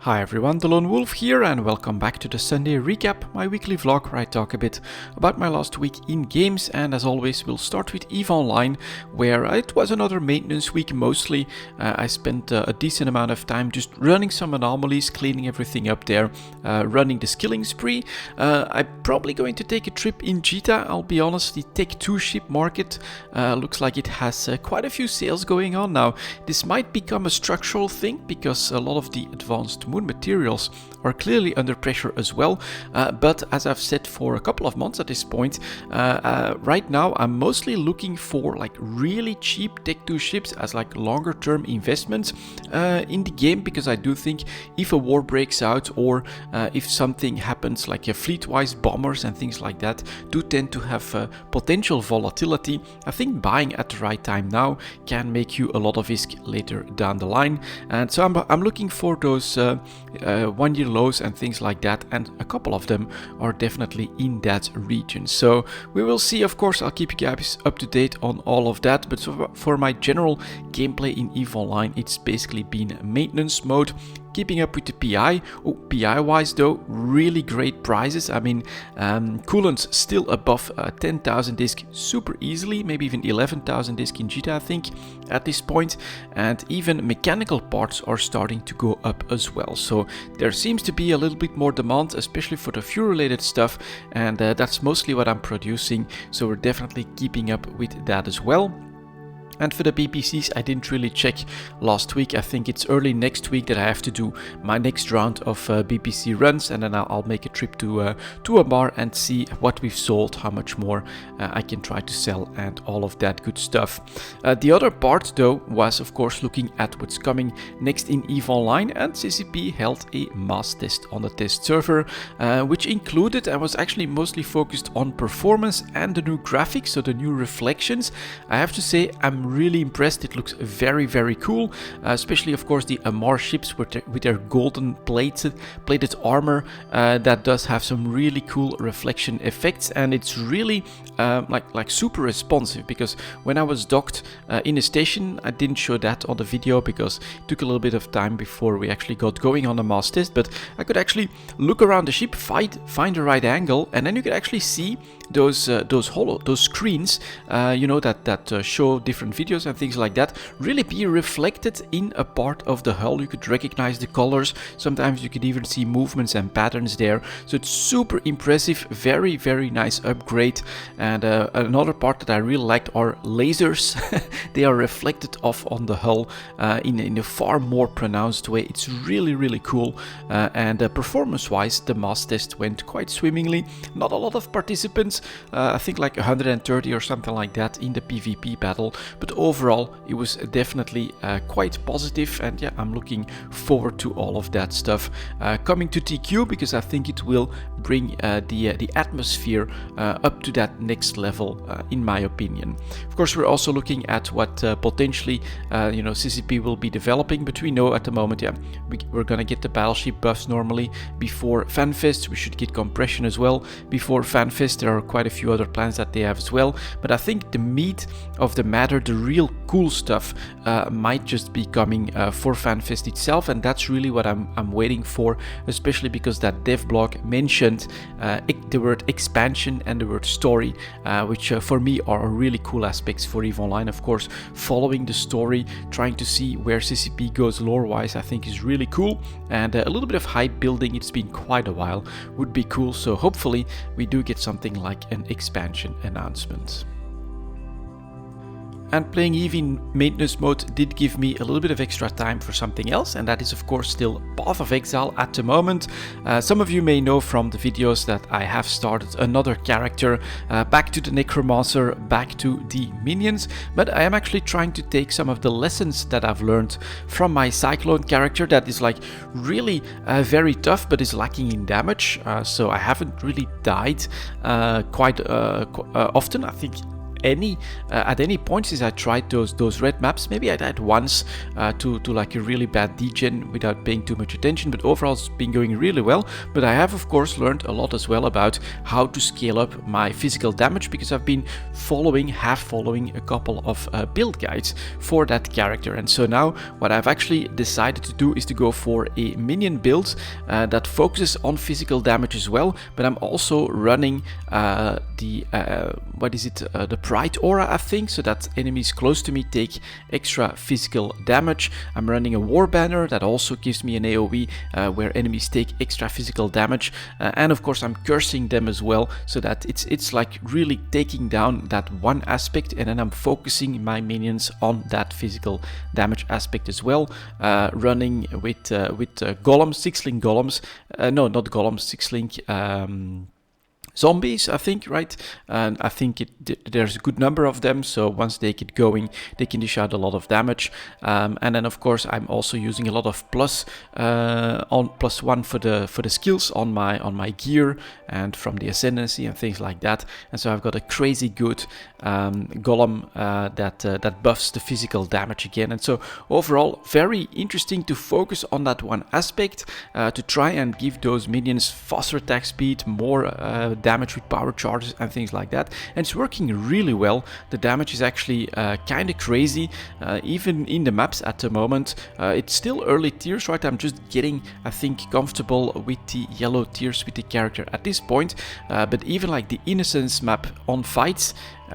Hi everyone, delonewolf here and welcome back to the Sunday Recap, my weekly vlog where I talk a bit about my last week in games, and as always we'll start with EVE Online, where it was another maintenance week mostly. I spent a decent amount of time just running some anomalies, cleaning everything up there, running the skilling spree. I'm probably going to take a trip in Jita, I'll be honest. The Tech 2 ship market looks like it has quite a few sales going on now. This might become a structural thing because a lot of the advanced moon materials are clearly under pressure as well, but as I've said for a couple of months at this point, right now I'm mostly looking for like really cheap Tech 2 ships as like longer term investments in the game, because I do think if a war breaks out or if something happens like fleet-wise bombers and things like that do tend to have potential volatility. I think buying at the right time now can make you a lot of ISK later down the line, and so I'm looking for those 1 year lows and things like that, and a couple of them are definitely in that region. So we will see. Of course, I'll keep you guys up to date on all of that, but for my general gameplay in EVE Online, it's basically been maintenance mode, keeping up with the PI. PI wise though, really great prizes. I mean, coolants still above 10,000 ISK super easily, maybe even 11,000 ISK in Jita I think at this point, and even mechanical parts are starting to go up as well. So there seems to be a little bit more demand, especially for the fuel related stuff, and that's mostly what I'm producing, so we're definitely keeping up with that as well. And for the BPCs, I didn't really check last week. I think it's early next week that I have to do my next round of BPC runs, and then I'll make a trip to a bar and see what we've sold, how much more I can try to sell, and all of that good stuff. The other part though was of course looking at what's coming next in EVE Online, and CCP held a mass test on the test server, which included and was actually mostly focused on performance and the new graphics, so the new reflections. I have to say I'm really impressed. It looks very, very cool, especially of course the Amar ships with their golden plated armor. That does have some really cool reflection effects, and it's really like super responsive, because when I was docked in a station, I didn't show that on the video because it took a little bit of time before we actually got going on the mass test, but I could actually look around the ship, find the right angle, and then you could actually see those screens, you know, that show different videos and things like that, really be reflected in a part of the hull. You could recognize the colors. Sometimes you could even see movements and patterns there. So it's super impressive, very, very nice upgrade. And another part that I really liked are lasers. They are reflected off on the hull in a far more pronounced way. It's really, really cool. And performance-wise, the mass test went quite swimmingly. Not a lot of participants, I think like 130 or something like that in the PvP battle, but overall it was definitely quite positive, and yeah, I'm looking forward to all of that stuff coming to TQ, because I think it will bring the atmosphere up to that next level, in my opinion. Of course, we're also looking at what potentially CCP will be developing, but we know at the moment, yeah, we're gonna get the battleship buffs normally before FanFest. We should get compression as well before FanFest. There are quite a few other plans that they have as well, but I think the meat of the matter, the real cool stuff, might just be coming for FanFest itself, and that's really what I'm waiting for, especially because that dev blog mentioned the word expansion and the word story, which for me are really cool aspects for EVE Online. Of course, following the story, trying to see where CCP goes lore-wise, I think is really cool, and a little bit of hype building, it's been quite a while, would be cool. So hopefully we do get something like an expansion announcement. And playing EVE in maintenance mode did give me a little bit of extra time for something else, and that is of course still Path of Exile at the moment. Some of you may know from the videos that I have started another character, back to the Necromancer, back to the minions, but I am actually trying to take some of the lessons that I've learned from my Cyclone character that is like really very tough but is lacking in damage, so I haven't really died quite often. I think at any point since I tried those red maps. Maybe I died once to like a really bad degen without paying too much attention, but overall it's been going really well. But I have of course learned a lot as well about how to scale up my physical damage, because I've been half following a couple of build guides for that character. And so now what I've actually decided to do is to go for a minion build that focuses on physical damage as well, but I'm also running the Pride Aura, I think, so that enemies close to me take extra physical damage. I'm running a War Banner that also gives me an AoE where enemies take extra physical damage, and of course I'm cursing them as well, so that it's like really taking down that one aspect, and then I'm focusing my minions on that physical damage aspect as well. Running with golems, 6-link golems, no, not golems, 6-link zombies, I think, right? And I think there's a good number of them, so once they get going, they can dish out a lot of damage. And then of course I'm also using a lot of +1 for the skills on my gear and from the ascendancy and things like that. And so I've got a crazy good golem that buffs the physical damage again. And so overall, very interesting to focus on that one aspect, to try and give those minions faster attack speed, more damage with power charges and things like that. And it's working really well. The damage is actually kind of crazy, even in the maps at the moment. It's still early tiers, right? I'm just getting, I think, comfortable with the yellow tiers with the character at this point. But even like the Innocence map on fights,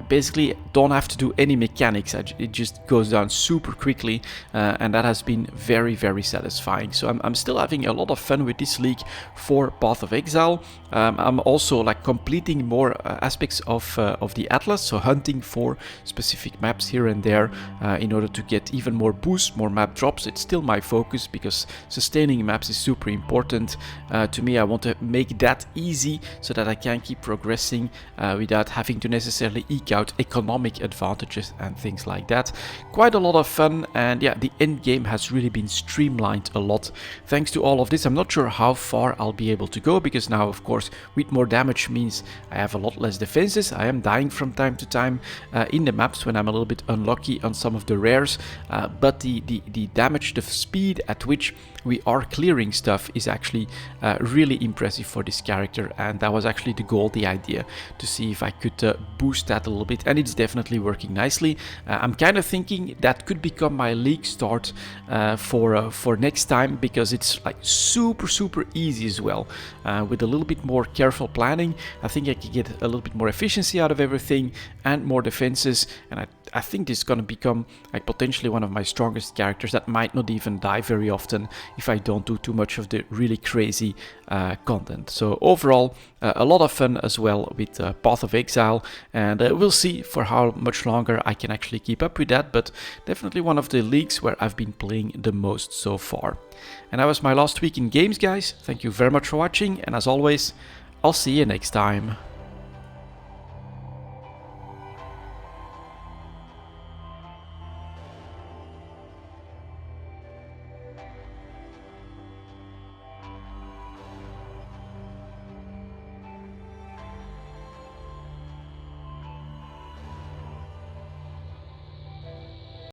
basically don't have to do any mechanics. It just goes down super quickly, and that has been very, very satisfying. So I'm still having a lot of fun with this league for Path of Exile. I'm also like completing more aspects of the Atlas, so hunting for specific maps here and there in order to get even more boosts, more map drops. It's still my focus because sustaining maps is super important to me. I want to make that easy so that I can keep progressing without having to necessarily eke out economic advantages and things like that. Quite a lot of fun, and yeah, the end game has really been streamlined a lot thanks to all of this. I'm not sure how far I'll be able to go, because now of course with more damage means I have a lot less defenses. I am dying from time to time in the maps when I'm a little bit unlucky on some of the rares, but the damage, the speed at which we are clearing stuff is actually really impressive for this character, and that was actually the goal, the idea, to see if I could boost that a little bit, and it's definitely working nicely. I'm kind of thinking that could become my league start for next time, because it's like super easy as well. With a little bit more careful planning, I think I can get a little bit more efficiency out of everything and more defenses, and I think this is going to become like potentially one of my strongest characters that might not even die very often if I don't do too much of the really crazy content. So overall, a lot of fun as well with Path of Exile, and we'll see for how much longer I can actually keep up with that, but definitely one of the leagues where I've been playing the most so far. And that was my last week in games, guys. Thank you very much for watching, and as always, I'll see you next time.